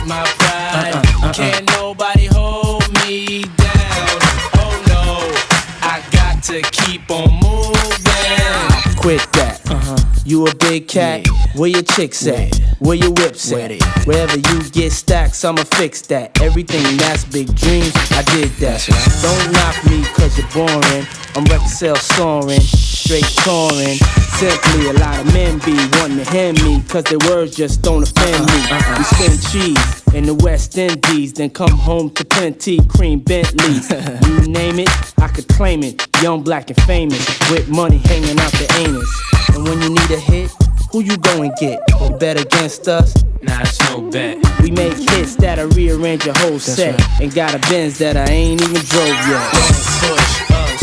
my pride. Can't nobody hold me down. Oh no, I got to keep on moving. Quit that. You a big cat? Yeah. Where your chicks at? Where your whips at? Wherever you get stacks, I'ma fix that. Everything that's big dreams, I did that. Don't knock me cause you're boring. I'm record sales soaring, straight touring. Simply a lot of men be wanting to hand me cause their words just don't offend me. We spend cheese in the West Indies, then come home to plenty cream Bentleys. You name it, I could claim it. Young, black, and famous, with money hanging out the anus. And when you need a hit, who you go and get? Bet against us? Nah, it's no bet. We make hits that'll rearrange your whole set. Right. And got a Benz that I ain't even drove yet. Don't push us.